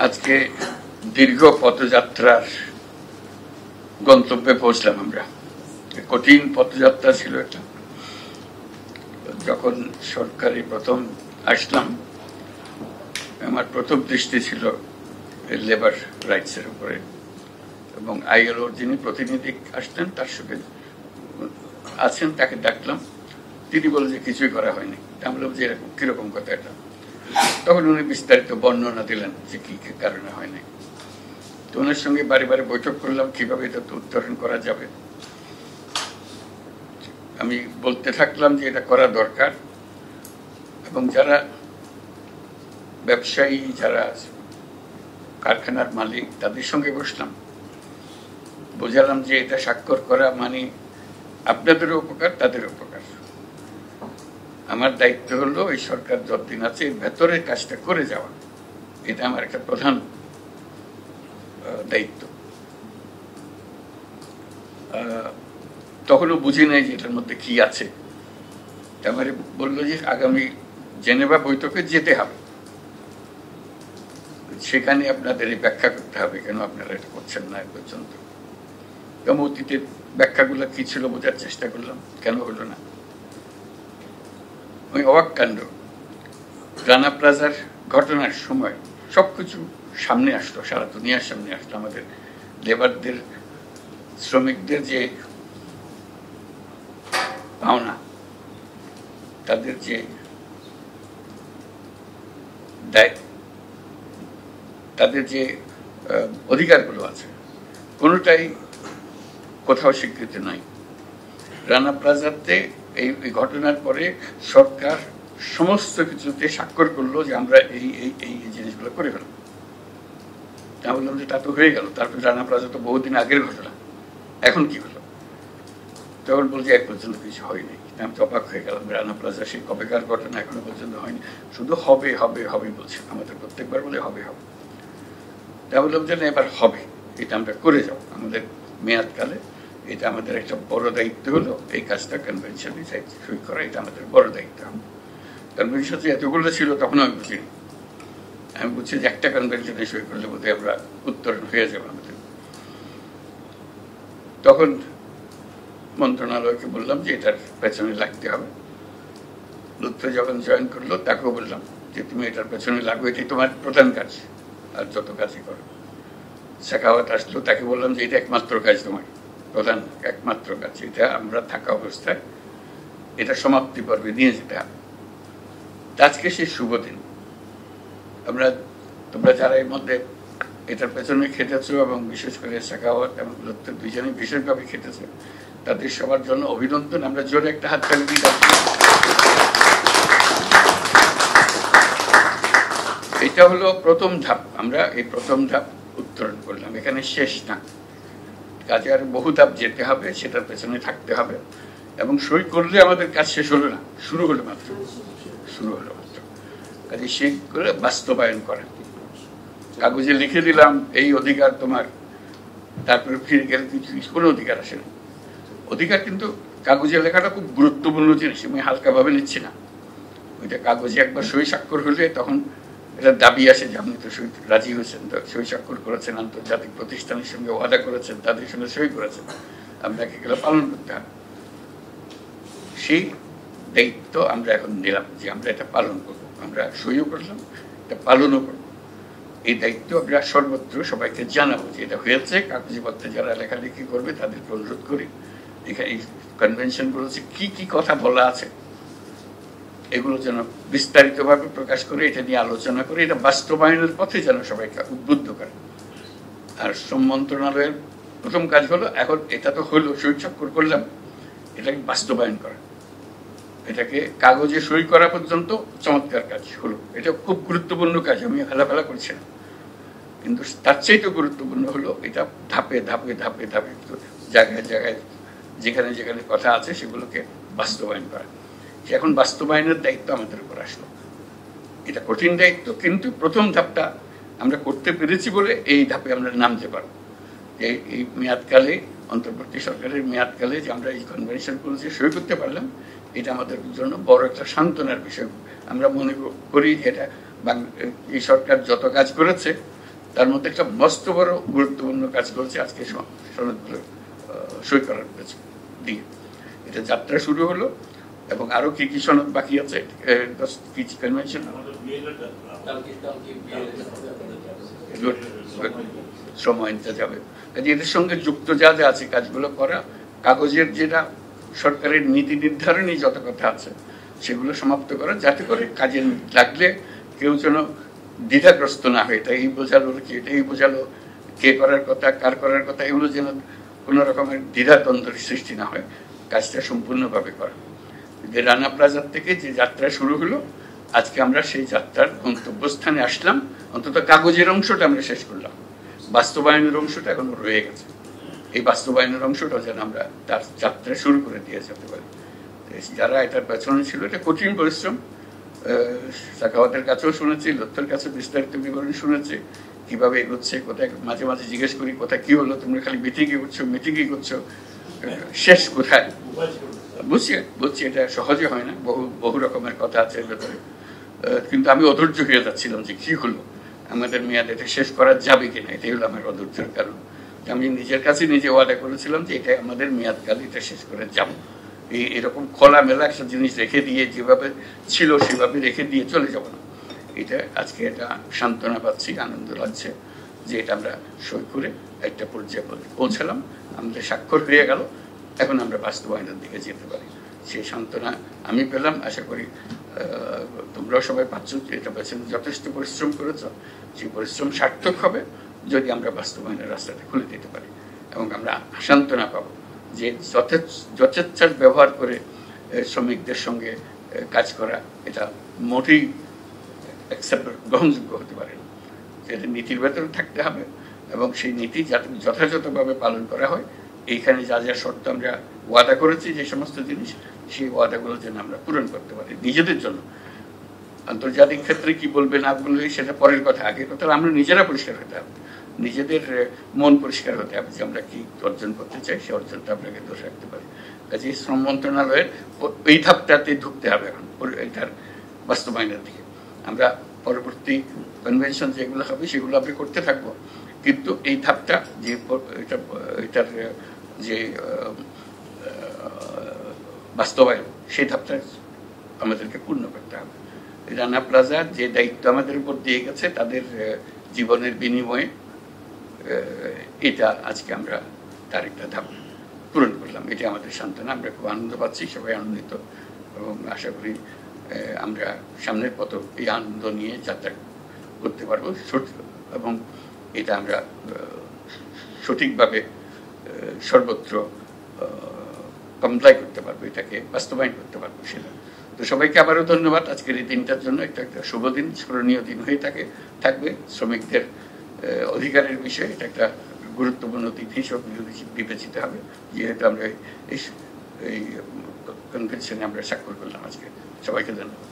আজকে দীর্ঘ পথযাত্রার গন্তব্যে পৌঁছলাম আমরা। কঠিন পথযাত্রা ছিল এটা। যখন সরকারি প্রথম আসলাম, আমার প্রথম দৃষ্টি ছিল লেবার রাইটসের উপরে, এবং আইএলওর যিনি প্রতিনিধি আসতেন তার সঙ্গে আছেন, তাকে ডাকলাম। তিনি বললেন যে কিছুই করা হয়নি। আমি বললাম যে এরকম কিরকম কথা এটা। তখন উনি বিস্তারিত বর্ণনা দিলেন যে কি কি কারণে হয়নি। তো ওনার সঙ্গে বারে বারে বৈঠক করলাম কিভাবে এটা উত্তরণ করা যাবে। আমি বলতে থাকলাম যে এটা করা দরকার, এবং যারা ব্যবসায়ী, যারা কারখানার মালিক, তাদের সঙ্গে বসলাম, বোঝালাম যে এটা স্বাক্ষর করা মানে আপনাদেরও উপকার, তাদেরও উপকার। আমার দায়িত্ব হলো এই সরকার যতদিন আছে এর ভেতরের কাজটা করে যাওয়া, এটা আমার একটা প্রধান দায়িত্ব। তখনও বুঝি নাই যে এটার মধ্যে কি আছে। আমার বললো যে আগামী জেনেভা বৈঠকে যেতে হবে, সেখানে আপনাদের ব্যাখ্যা করতে হবে কেন আপনারা এটা করছেন না এ পর্যন্ত। এবং অতীতের ব্যাখ্যাগুলো কি ছিল বোঝার চেষ্টা করলাম, কেন হলো না। ওই অবাক কাণ্ড, রানা প্লাজার ঘটনার সময় সবকিছু সামনে আসলো, সারা দুনিয়ার সামনে আসলো। আমাদের লেবারদের, শ্রমিকদের যে পাওনা, তাদের যে তাদের যে অধিকারগুলো আছে, কোনোটাই কোথাও স্বীকৃতি নাই। রানা প্লাজাতে এই ঘটনার পরে সরকার সমস্ত কিছুতে স্বাক্ষর করলো যে আমরা এই এই এই জিনিসগুলো করে ফেলব। তা বললাম যে তা তো হয়ে গেল, তারপর রানা প্লাজা তো বহুদিন আগের ঘটনা, এখন কি হলো? তখন বলছে এক পর্যন্ত কিছু হয়নি। আমি তো অবাক হয়ে গেলাম, রানা প্লাজা সেই কবেকার ঘটনা, এখনো পর্যন্ত হয়নি, শুধু হবে হবে হবে বলছে। আমাদের প্রত্যেকবার বলে হবে হবে। তা বললাম যে না, এবার হবে, এটা আমরা করে যাবো আমাদের মেয়াদকালে। এটা আমাদের একটা বড় দায়িত্ব হলো, এই কাজটা কনভেনশনে সই করা, এটা আমাদের বড় দায়িত্ব। কনভেনশন এতগুলো ছিল তখন আমি বুঝিনি। আমি বুঝছি যে একটা কনভেনশনে সই করলে বোধহয় আমরা উত্তরণ হয়ে যাবো আমাদের। তখন মন্ত্রণালয়কে বললাম যে এটার পেছনে লাগতে হবে। লুৎফে যখন জয়েন করলো তাকেও বললাম যে তুমি এটার পেছনে লাগো, এটাই তোমার প্রধান কাজ, আর যত কাজই করো। শেখাওয়াত আসলো, তাকে বললাম যে এটা একমাত্র কাজ, তোমার প্রধান একমাত্র কাজ, এটা আমরা থাকা অবস্থায় এটা সমাপ্তি পর্বে নিয়ে যেতে হবে। আজকে সেই শুভ দিন। তোমরা যারা এর মধ্যে এটার পেছনে খেটেছো, এবং বিশেষ করে শেখাওয়াত এবং লুৎফে দুইজনেই বিশেষভাবে খেটেছে, তাদের সবার জন্য অভিনন্দন। আমরা জোরে একটা হাত তালি দিই। এটা হলো প্রথম ধাপ। আমরা এই প্রথম ধাপ উত্তরণ করলাম, এখানে শেষ না, কাজে আর বহু ধাপ যেতে হবে, সেটার পেছনে থাকতে হবে। এবং সই করলে আমাদের কাজ শেষ হলো না, শুরু হলো মাত্র, শুরু হলো মাত্র। কাজে সই করে বাস্তবায়ন করা। কাগজে লিখে দিলাম এই অধিকার তোমার, তারপরে ফিরে গেলে কোনো অধিকার আসে না। অধিকার কিন্তু কাগজে লেখাটা খুব গুরুত্বপূর্ণ জিনিস, আমি হালকাভাবে নিচ্ছি না। ওইটা কাগজে একবার সই স্বাক্ষর হলে তখন এটা দাবি আসে যে আপনি তো সই রাজি হয়েছেন, সই স্বাক্ষর করেছেন, আন্তর্জাতিক প্রতিষ্ঠানের সঙ্গে ওয়াদা করেছেন, তাদের সঙ্গে সই করেছেন, আপনাকে এগুলো পালন করতে হবে। সেই দায়িত্ব আমরা এখন নিলাম যে আমরা এটা পালন করব। আমরা সইও করলাম, এটা পালনও করব। এই দায়িত্ব আমরা সর্বত্র সবাইকে জানাবো যে এটা হয়েছে। কাগজপত্রে যারা লেখালেখি করবে তাদেরকে অনুরোধ করি এখানে এই কনভেনশনগুলো কি কি কথা বলা আছে এগুলো যেন বিস্তারিতভাবে প্রকাশ করে, এটা নিয়ে আলোচনা করে, এটা বাস্তবায়নের পথে যেন সবাইকে উদ্বুদ্ধ করে। আর শ্রম মন্ত্রণালয়ের প্রথম কাজ হলো, এখন এটা তো হলো, সই স্বাক্ষর করলাম, এটাকে বাস্তবায়ন করা। এটাকে কাগজে সই করা পর্যন্ত চমৎকার কাজ হলো, এটা খুব গুরুত্বপূর্ণ কাজ, আমি হেলাফেলা করছি না। কিন্তু তার চাইতে গুরুত্বপূর্ণ হলো এটা ধাপে ধাপে ধাপে ধাপে জায়গায় জায়গায় যেখানে যেখানে কথা আছে সেগুলোকে বাস্তবায়ন করা। এখন বাস্তবায়নের দায়িত্ব আমাদের উপর আসলো। এটা কঠিন দায়িত্ব, কিন্তু প্রথম ধাপটা আমরা করতে পেরেছি বলে এই ধাপে আমরা নামতে পারবো। এই মেয়াদকালে, অন্তর্বর্তী সরকারের মেয়াদকালে যে আমরা এই কনভেনশন করেছি, সই করতে পারলাম, এটা আমাদের জন্য বড় একটা সান্ত্বনার বিষয়। আমরা মনে করি যে এটা এই সরকার যত কাজ করেছে তার মধ্যে একটা মস্ত বড় গুরুত্বপূর্ণ কাজ করেছে আজকে সনদগুলো সই করার দিয়ে। এটা যাত্রা শুরু হলো এবং আরো কি কি সনদ বাকি আছে, কনভেনশন সময় নিতে যাবে। এদের সঙ্গে যুক্ত যা যা আছে কাজগুলো করা, কাগজের যেটা সরকারের নীতি নির্ধারণী যত কথা আছে সেগুলো সমাপ্ত করা, যাতে করে কাজে লাগলে কেউ যেন দ্বিধাগ্রস্ত না হয়। তাই এই বোঝালো কি, এটাই বোঝালো, কে করার কথা, কার করার কথা, এগুলো যেন কোনো রকমের দ্বিধাদ্বন্দ্বের সৃষ্টি না হয়, কাজটা সম্পূর্ণভাবে করা। যে রানা প্লাজার থেকে যে যাত্রা শুরু হলো, আজকে আমরা সেই যাত্রার গন্তব্যস্থানে আসলাম। অন্তত কাগজের অংশটা আমরা শেষ করলাম, বাস্তবায়নের অংশটা এখনো রয়ে গেছে। এই বাস্তবায়নের অংশটা যেন আমরা তার যাত্রা শুরু করে দিয়ে যেতে পারি। যারা এটার পেছনে ছিল, এটা কঠিন পরিশ্রম। সাখাওয়াতের কাছেও শুনেছি, লত্তর কাছে বিস্তারিত বিবরণ শুনেছি, কিভাবে এগোচ্ছে, কোথায় মাঝে মাঝে জিজ্ঞেস করি কোথায় কি হলো, তোমরা খালি মিটিংই করছো মিটিংই করছো, শেষ কোথায়? বুঝছি এটা সহজে হয় না, বহু রকমের কথা আছে ভেতরে। কিন্তু আমি অধৈর্য হয়ে যাচ্ছিলাম যে কি হলো, আমাদের মেয়াদ এটা শেষ করা যাবে কিনা, এটাই হলো আমার অধৈর্যের কারণ। আমি নিজের কাছে নিজে ওয়াদা করেছিলাম যে এটা আমাদের মেয়াদকাল, এটা শেষ করে যাবো। এরকম খোলামেলা একটা জিনিস রেখে দিয়ে যেভাবে ছিল সেভাবে রেখে দিয়ে চলে যাব না। এটা আজকে এটা সান্ত্বনা পাচ্ছি, আনন্দ লাগছে যে এটা আমরা সই করে একটা পর্যায়ে পৌঁছালাম, আমাদের স্বাক্ষর হয়ে গেল, এখন আমরা বাস্তবায়নের দিকে যেতে পারি। সেই সান্ত্বনা আমি পেলাম, আশা করি তোমরাও সবাই পাচ্ছ। এটা পেছনে যথেষ্ট পরিশ্রম করেছ, সেই পরিশ্রম সার্থক হবে যদি আমরা বাস্তবায়নের রাস্তাটা খুলে দিতে পারি, এবং আমরা সান্ত্বনা পাবো যে যথেচ্ছার ব্যবহার করে শ্রমিকদের সঙ্গে কাজ করা এটা মোটেই গ্রহণযোগ্য হতে পারে না। এটা নীতির ভেতরে থাকতে হবে এবং সেই নীতি যাতে যথাযথভাবে পালন করা হয়। এইখানে যা যা শর্ত আমরা ওয়াদা করেছি, যে সমস্ত জিনিস, সেই ওয়াদাগুলো যেন আমরা পূরণ করতে পারি নিজেদের জন্য। আন্তর্জাতিক ক্ষেত্রে কি বলবে না বলবে সেটা পরের কথা, আগের কথা আমরা নিজেরা পরিষ্কার হতে হবে, নিজেদের মন পরিষ্কার হতে হবে যে আমরা কি অর্জন করতে চাই, সেই অর্জনটা আপনাকে দোষ রাখতে পারি। কাজে শ্রম মন্ত্রণালয়ের এই ধাপটাতে ঢুকতে হবে এখন এটার বাস্তবায়নের দিকে। আমরা পরবর্তী কনভেনশন যেগুলো হবে সেগুলো আমরা করতে থাকবো, কিন্তু এই ধাপটা যে এটার যে বাস্তবায়ন, সেই ধাপটা আমাদেরকে পূর্ণ করতে হবে। রানা প্লাজা যে দায়িত্ব আমাদের উপর দিয়ে গেছে, তাদের জীবনের বিনিময়ে এটা আজকে আমরা তার একটা ধাপ পূরণ করলাম। এটা আমাদের সান্ত্বনা, আমরা খুব আনন্দ পাচ্ছি, সবাই আনন্দিত, এবং আশা করি আমরা সামনের পথ এই আনন্দ নিয়ে যাত্রা করতে পারবো, এবং এটা আমরা সঠিকভাবে সর্বত্র কমপ্লাই করতে পারবো, এটাকে বাস্তবায়ন করতে পারবো সেটা। তো সবাইকে আবারও ধন্যবাদ আজকের এই দিনটার জন্য। একটা শুভ দিন, স্মরণীয় দিন হয়ে থাকবে। শ্রমিকদের অধিকারের বিষয়ে এটা একটা গুরুত্বপূর্ণ দিন হিসেবে বিবেচিত হবে, যেহেতু আমরা এই কনভেনশনে আমরা স্বাক্ষর করলাম আজকে। সবাইকে ধন্যবাদ।